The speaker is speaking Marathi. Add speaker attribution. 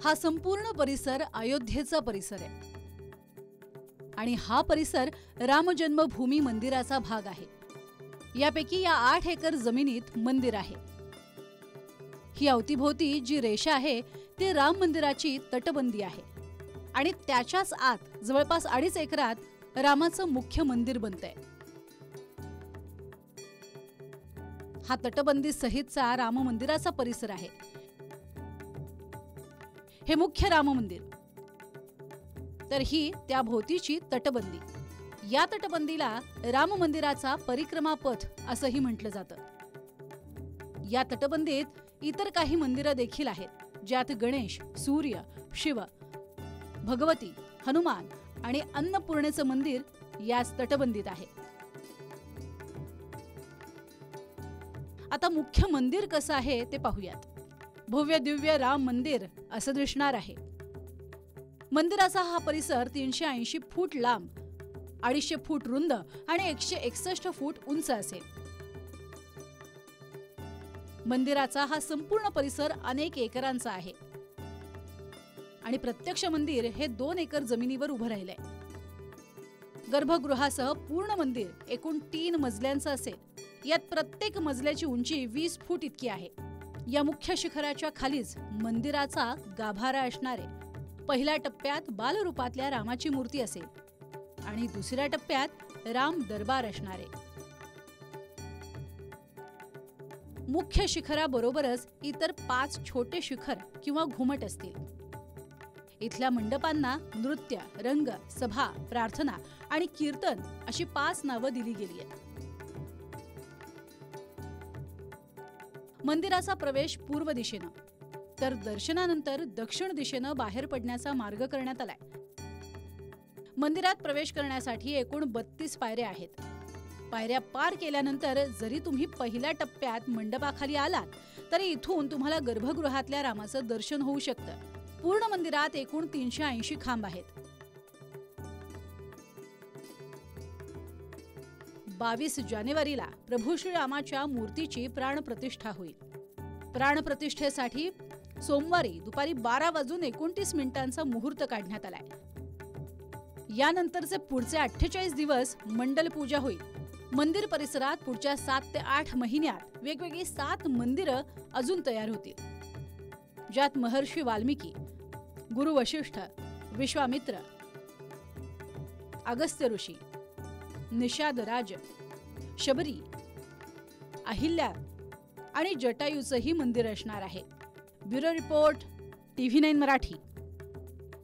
Speaker 1: हा संपूर्ण परिसर अयोध्येचा परिसर आहे आणि हा परिसर राम जन्मभूमी मंदिराचा भाग आहे। यापैकी या 8 एकर जमिनीत मंदिर आहे। ही अवतीभोवती जी रेषा आहे ती राम मंदिराची तटबंदी आहे आणि त्याच्याच आत जवळपास 2.5 एकरात रामाचं मुख्य मंदिर बनतंय। हा तटबंदी सहितचा राम मंदिराचा परिसर आहे। हे मुख्य राम मंदिर, तर ही त्या भोवतीची तटबंदी। या तटबंदीला राम मंदिराचा परिक्रमा पथ असंही म्हटलं जातं। या तटबंदीत इतर काही मंदिरं देखील आहेत, ज्यात गणेश, सूर्य, शिव, भगवती, हनुमान आणि अन्नपूर्णेचं मंदिर याच तटबंदीत आहे। आता मुख्य मंदिर कसं आहे ते पाहूयात। भव्य दिव्य राम मंदिर असं दिसणार आहे। मंदिराचा हा परिसर 380 फूट लांब, 250 फूट रुंद आणि 161 फूट उंच असेल। मंदिराचा हा संपूर्ण परिसर अनेक एकरांचा आहे आणि प्रत्यक्ष मंदिर हे 2 एकर जमिनीवर उभं राहिलंय। गर्भगृहासह पूर्ण मंदिर एकूण 3 मजल्यांचं असेल। यात प्रत्येक मजल्याची उंची 20 फूट इतकी आहे। या मुख्य शिखराच्या खालीच मंदिराचा गाभारा असणार आहे। पहिल्या टप्प्यात बालरूपातल्या रामाची मूर्ती असेल आणि दुसऱ्या टप्प्यात राम दरबार असणार आहे। मुख्य शिखराबरोबरच इतर 5 छोटे शिखर किंवा घुमट असतील। इथल्या मंडपांना नृत्य, रंग, सभा, प्रार्थना आणि कीर्तन अशी 5 नावं दिली गेली आहेत। मंदिराचा प्रवेश पूर्व दिशेनं, तर दर्शनानंतर दक्षिण दिशेनं बाहेर पडण्याचा मार्ग करण्यात आलाय। मंदिरात प्रवेश करण्यासाठी एकूण 32 पायऱ्या आहेत। पायऱ्या पार केल्यानंतर जरी तुम्ही पहिल्या टप्प्यात मंडपाखाली आलात, तरी इथून तुम्हाला गर्भगृहातल्या रामाचं दर्शन होऊ शकतं। पूर्ण मंदिरात एकूण 380 खांब आहेत। 22 जानेवारीला प्रभू श्रीरामाच्या मूर्तीची प्राणप्रतिष्ठा होईल। प्राणप्रतिष्ठेसाठी सोमवारी दुपारी 12:29 मुहूर्त काढण्यात आलाय। यानंतरचे पुढचे 48 दिवस मंडल पूजा होईल। मंदिर परिसरात पुढच्या 7 ते 8 महिन्यात वेगवेगळी 7 मंदिरं अजून तयार होतील, ज्यात महर्षी वाल्मिकी, गुरु वशिष्ठ, विश्वामित्र, अगस्त्य ऋषी, निषाद राज, शबरी, अहिल्या आणि जटायूचंही मंदिर असणार आहे। Bureau report, TV9 Marathi.